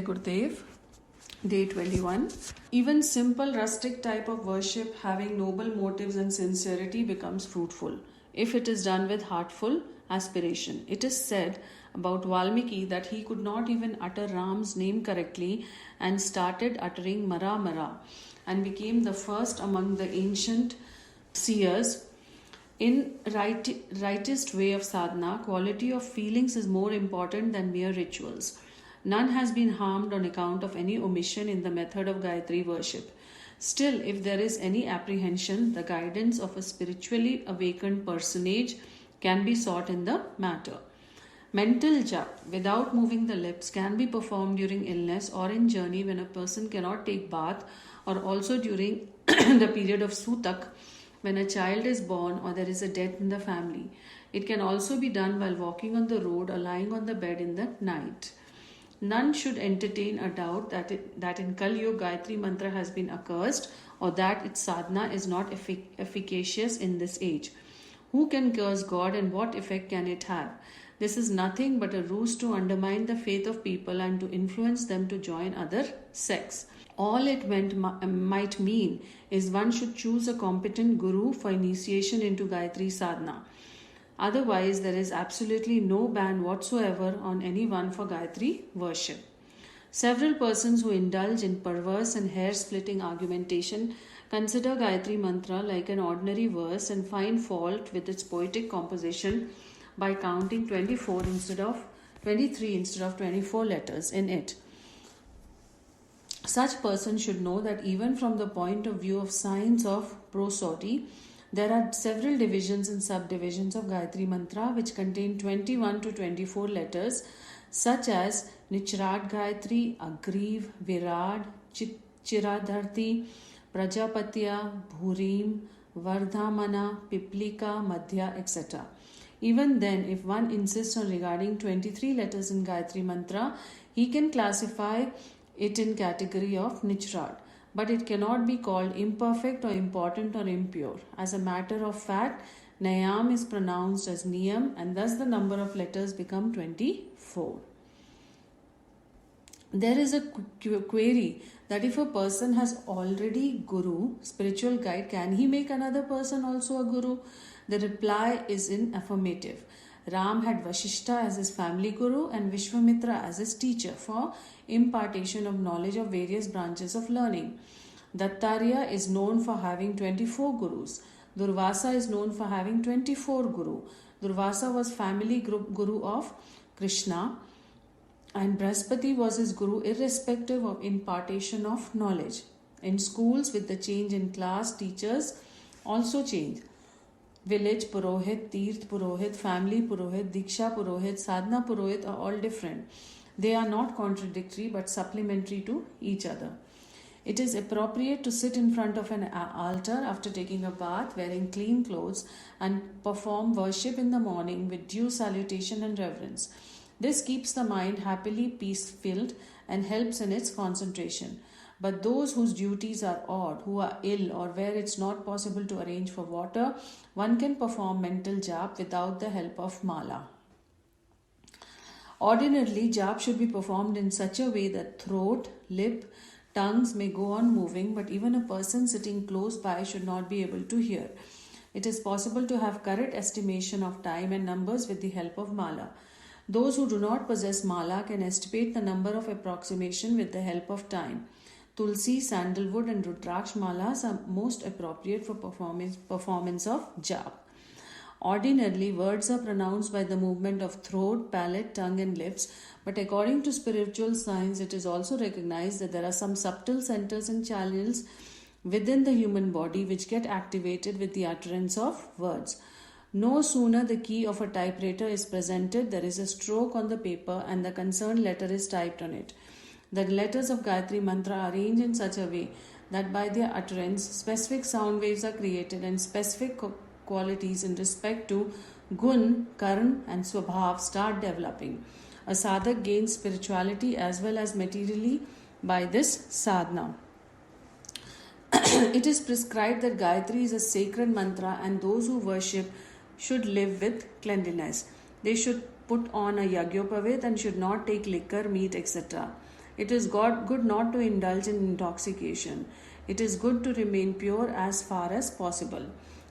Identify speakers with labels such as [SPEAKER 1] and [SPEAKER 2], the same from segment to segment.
[SPEAKER 1] Gurudev. Day 21. Even simple rustic type of worship having noble motives and sincerity becomes fruitful if it is done with heartful aspiration. It is said about Valmiki that he could not even utter Ram's name correctly and started uttering Mara Mara and became the first among the ancient seers. In rightest way of sadhana, quality of feelings is more important than mere rituals. None has been harmed on account of any omission in the method of Gayatri worship. Still, if there is any apprehension, the guidance of a spiritually awakened personage can be sought in the matter. Mental jap without moving the lips can be performed during illness or in journey when a person cannot take bath, or also during the period of sutak when a child is born or there is a death in the family. It can also be done while walking on the road or lying on the bed in the night. None should entertain a doubt that in Kali Yuga Gayatri Mantra has been accursed or that its sadhana is not efficacious in this age. Who can curse God and what effect can it have? This is nothing but a ruse to undermine the faith of people and to influence them to join other sects. All it might mean is one should choose a competent guru for initiation into Gayatri sadhana. Otherwise, there is absolutely no ban whatsoever on anyone for Gayatri worship. Several persons who indulge in perverse and hair-splitting argumentation consider Gayatri Mantra like an ordinary verse and find fault with its poetic composition by counting 23 instead of 24 letters in it. Such persons should know that even from the point of view of science of prosody, there are several divisions and subdivisions of Gayatri Mantra which contain 21 to 24 letters such as Nichrad Gayatri, Agriv, Virad, Chiradharti, Prajapatya, Bhurim, Vardhamana, Piplika, Madhya, etc. Even then, if one insists on regarding 23 letters in Gayatri Mantra, he can classify it in category of Nichrad. But it cannot be called imperfect or important or impure. As a matter of fact, Nayam is pronounced as Niyam and thus the number of letters become 24. There is a query that if a person has already Guru, spiritual guide, can he make another person also a Guru? The reply is in affirmative. Ram had Vashishta as his family guru and Vishwamitra as his teacher for impartation of knowledge of various branches of learning. Dattarya is known for having 24 gurus. Durvasa is known for having 24 guru. Durvasa was family guru of Krishna and Brahaspati was his guru irrespective of impartation of knowledge. In schools, with the change in class, teachers also change. Village Purohit, Tirth Purohit, family Purohit, Diksha Purohit, Sadhana Purohit are all different. They are not contradictory but supplementary to each other. It is appropriate to sit in front of an altar after taking a bath, wearing clean clothes, and perform worship in the morning with due salutation and reverence. This keeps the mind happily peace-filled and helps in its concentration. But those whose duties are odd, who are ill or where it's not possible to arrange for water, one can perform mental jap without the help of mala. Ordinarily, jap should be performed in such a way that throat, lip, tongues may go on moving, but even a person sitting close by should not be able to hear. It is possible to have correct estimation of time and numbers with the help of mala. Those who do not possess mala can estimate the number of approximation with the help of time. Tulsi, sandalwood and Rudraksh malas are most appropriate for performance of jap. Ordinarily, words are pronounced by the movement of throat, palate, tongue and lips, but according to spiritual science, it is also recognized that there are some subtle centers and channels within the human body which get activated with the utterance of words. No sooner the key of a typewriter is presented, there is a stroke on the paper and the concerned letter is typed on it. The letters of Gayatri Mantra are arranged in such a way that by their utterance, specific sound waves are created and specific qualities in respect to gun, karn and swabhav start developing. A sadhak gains spirituality as well as materially by this sadhana. It is prescribed that Gayatri is a sacred mantra and those who worship should live with cleanliness. They should put on a yagyopavit and should not take liquor, meat, etc. It is good not to indulge in intoxication. It is good to remain pure as far as possible.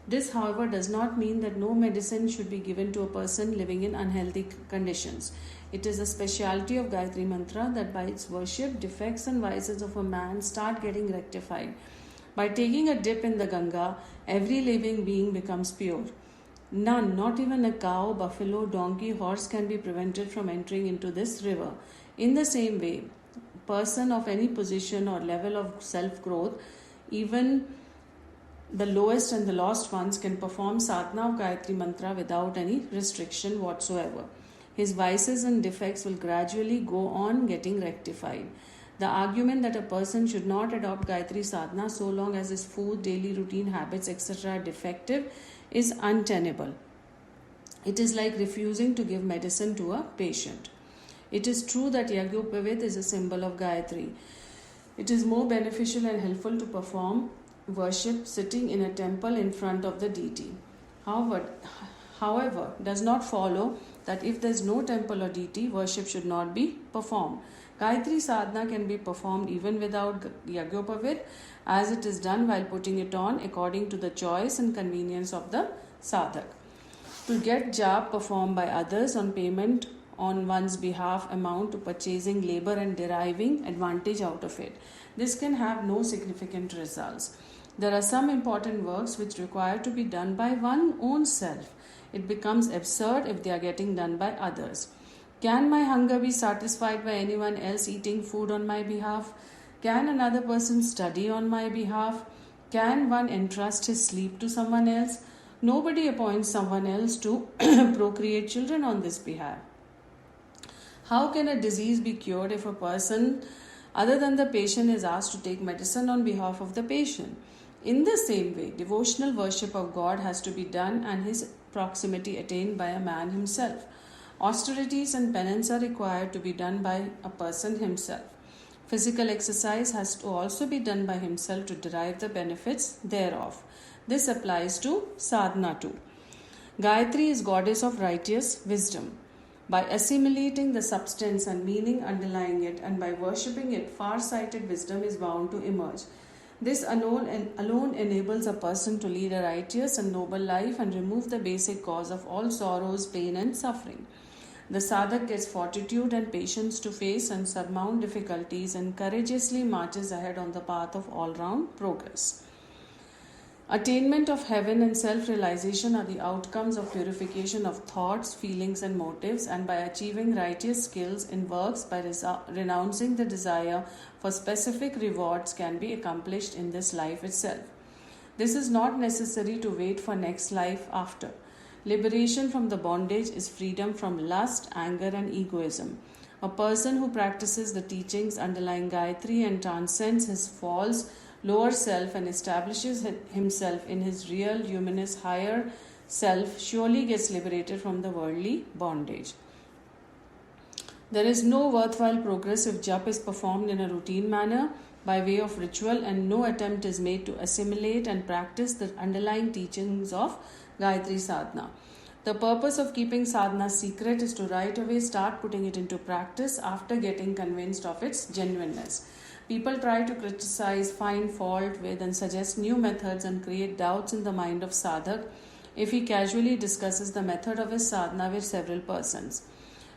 [SPEAKER 1] This, however, does not mean that no medicine should be given to a person living in unhealthy conditions. It is a specialty of Gayatri Mantra that by its worship, defects and vices of a man start getting rectified. By taking a dip in the Ganga, every living being becomes pure. None, not even a cow, buffalo, donkey, horse, can be prevented from entering into this river. In the same way, person of any position or level of self-growth, even the lowest and the lost ones, can perform sadhana of Gayatri Mantra without any restriction whatsoever. His vices and defects will gradually go on getting rectified. The argument that a person should not adopt Gayatri sadhana so long as his food, daily routine habits, etc. are defective is untenable. It is like refusing to give medicine to a patient. It is true that Yagyopavit is a symbol of Gayatri. It is more beneficial and helpful to perform worship sitting in a temple in front of the deity. However, does not follow that if there is no temple or deity, worship should not be performed. Gayatri sadhana can be performed even without Yagyopavit, as it is done while putting it on according to the choice and convenience of the sadhak. To get jap performed by others on payment on one's behalf amount to purchasing labor and deriving advantage out of it. This can have no significant results. There are some important works which require to be done by one's own self. It becomes absurd if they are getting done by others. Can my hunger be satisfied by anyone else eating food on my behalf? Can another person study on my behalf? Can one entrust his sleep to someone else? Nobody appoints someone else to procreate children on this behalf. How can a disease be cured if a person other than the patient is asked to take medicine on behalf of the patient? In the same way, devotional worship of God has to be done and his proximity attained by a man himself. Austerities and penance are required to be done by a person himself. Physical exercise has to also be done by himself to derive the benefits thereof. This applies to sadhana too. Gayatri is goddess of righteous wisdom. By assimilating the substance and meaning underlying it and by worshipping it, far-sighted wisdom is bound to emerge. This alone enables a person to lead a righteous and noble life and remove the basic cause of all sorrows, pain and suffering. The sadhak gets fortitude and patience to face and surmount difficulties and courageously marches ahead on the path of all-round progress. Attainment of heaven and self-realization are the outcomes of purification of thoughts, feelings and motives, and by achieving righteous skills in works by renouncing the desire for specific rewards can be accomplished in this life itself. This is not necessary to wait for next life after. Liberation from the bondage is freedom from lust, anger and egoism. A person who practices the teachings underlying Gayatri and transcends his false lower self and establishes himself in his real luminous higher self surely gets liberated from the worldly bondage. There is no worthwhile progress if jap is performed in a routine manner by way of ritual and no attempt is made to assimilate and practice the underlying teachings of Gayatri sadhana. The purpose of keeping sadhana secret is to right away start putting it into practice after getting convinced of its genuineness. People try to criticize, find fault with and suggest new methods and create doubts in the mind of sadhak if he casually discusses the method of his sadhana with several persons.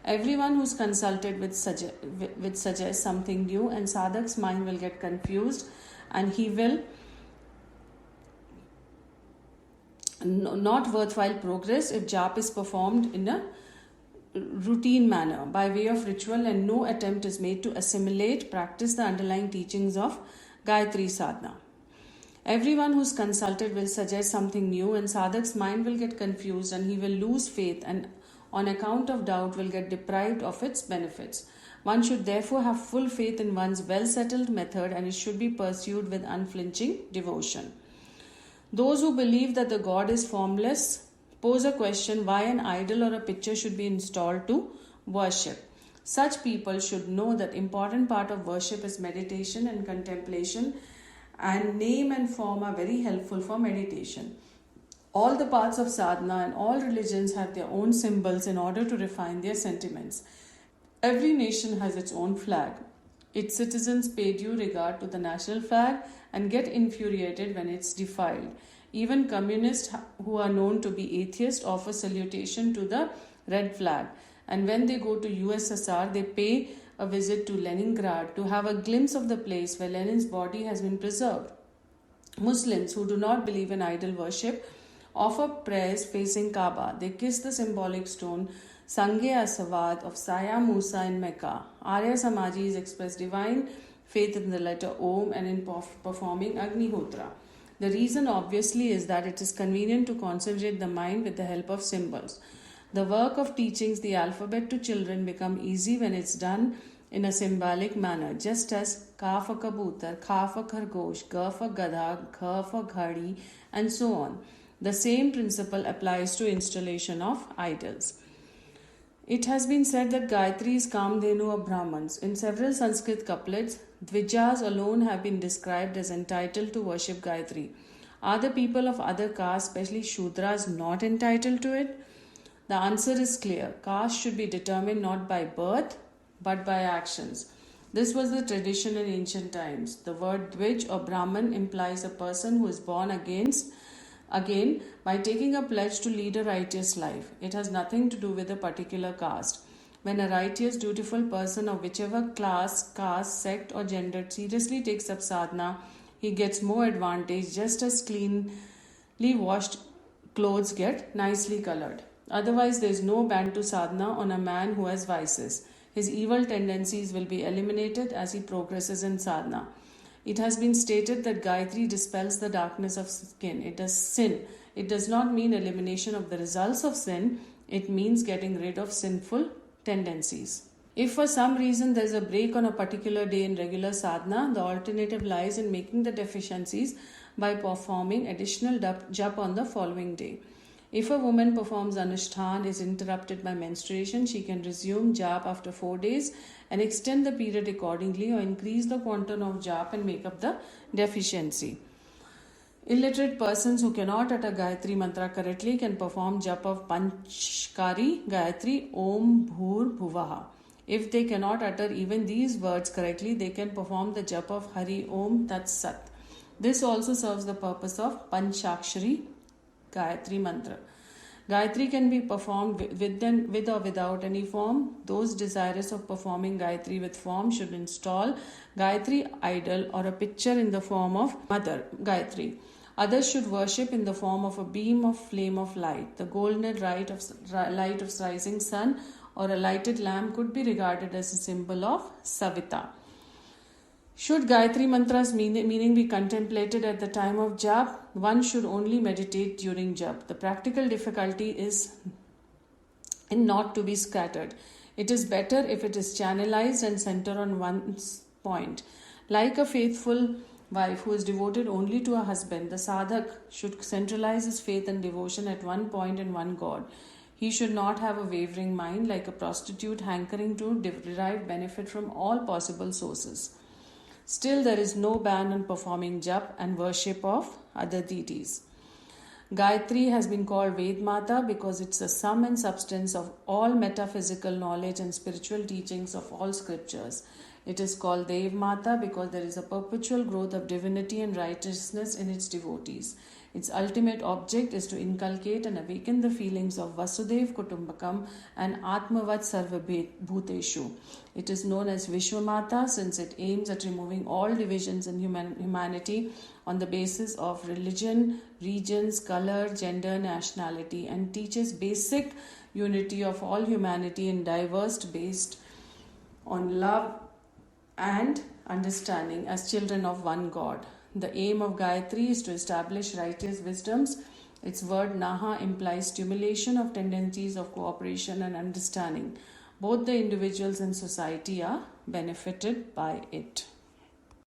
[SPEAKER 1] Everyone who's consulted with suggest something new and sadhak's mind will get confused and he will not worthwhile progress if jap is performed in a routine manner by way of ritual and no attempt is made to assimilate, practice the underlying teachings of Gayatri sadhana. Everyone who's consulted will suggest something new and sadhak's mind will get confused and he will lose faith and on account of doubt will get deprived of its benefits. One should therefore have full faith in one's well-settled method and it should be pursued with unflinching devotion. Those who believe that the God is formless pose a question why an idol or a picture should be installed to worship. Such people should know that important part of worship is meditation and contemplation, and name and form are very helpful for meditation. All the paths of sadhana and all religions have their own symbols in order to refine their sentiments. Every nation has its own flag. Its citizens pay due regard to the national flag and get infuriated when it's defiled. Even communists who are known to be atheists offer salutation to the red flag. And when they go to USSR, they pay a visit to Leningrad to have a glimpse of the place where Lenin's body has been preserved. Muslims who do not believe in idol worship offer prayers facing Kaaba. They kiss the symbolic stone Sange Aswad of Saya Musa in Mecca. Arya Samajis express divine faith in the letter Om and in performing Agnihotra. The reason obviously is that it is convenient to concentrate the mind with the help of symbols. The work of teaching the alphabet to children become easy when it's done in a symbolic manner, just as Ka for kabutar, Kha for khargosh, Ga for gadha, Gha for ghadi, and so on. The same principle applies to installation of idols. It has been said that Gayatri is Kamdhenu of Brahmins. In several Sanskrit couplets, Dvijas alone have been described as entitled to worship Gayatri. Are the people of other castes, especially Shudras, not entitled to it? The answer is clear. Caste should be determined not by birth but by actions. This was the tradition in ancient times. The word Dvij or Brahman implies a person who is born again by taking a pledge to lead a righteous life. It has nothing to do with a particular caste. When a righteous, dutiful person of whichever class, caste, sect or gender seriously takes up sadhana, he gets more advantage just as cleanly washed clothes get nicely colored. Otherwise, there is no band to sadhana on a man who has vices. His evil tendencies will be eliminated as he progresses in sadhana. It has been stated that Gayatri dispels the darkness of sin. It does not mean elimination of the results of sin. It means getting rid of sinful tendencies. If for some reason there is a break on a particular day in regular sadhana, the alternative lies in making the deficiencies by performing additional jap on the following day. If a woman performs Anushthan, is interrupted by menstruation, she can resume jap after 4 days and extend the period accordingly, or increase the quantum of jap and make up the deficiency. Illiterate persons who cannot utter Gayatri mantra correctly can perform jap of Panchkari Gayatri Om Bhur Bhuvaha. If they cannot utter even these words correctly, they can perform the jap of Hari Om Tat Sat. This also serves the purpose of Panchakshari Gayatri mantra. Gayatri can be performed with or without any form. Those desirous of performing Gayatri with form should install Gayatri idol or a picture in the form of Mother Gayatri. Others should worship in the form of a beam of flame of light. The golden light of rising sun or a lighted lamp could be regarded as a symbol of Savita. Should Gayatri mantra's meaning be contemplated at the time of jap, one should only meditate during jap. The practical difficulty is in not to be scattered. It is better if it is channelized and centered on one's point. Like a faithful wife who is devoted only to her husband, the sadhak should centralize his faith and devotion at one point in one God. He should not have a wavering mind like a prostitute hankering to derive benefit from all possible sources. Still, there is no ban on performing jap and worship of other deities. Gayatri has been called Ved Mata because it's the sum and substance of all metaphysical knowledge and spiritual teachings of all scriptures. It is called Dev Mata because there is a perpetual growth of divinity and righteousness in its devotees. Its ultimate object is to inculcate and awaken the feelings of Vasudev Kutumbakam and Atmavat Sarva Bhuteshu. It is known as Vishwamata since it aims at removing all divisions in humanity on the basis of religion, regions, color, gender, nationality, and teaches basic unity of all humanity in diverse based on love and understanding as children of one God. The aim of Gayatri is to establish righteous wisdoms. Its word Naha implies stimulation of tendencies of cooperation and understanding. Both the individuals and society are benefited by it.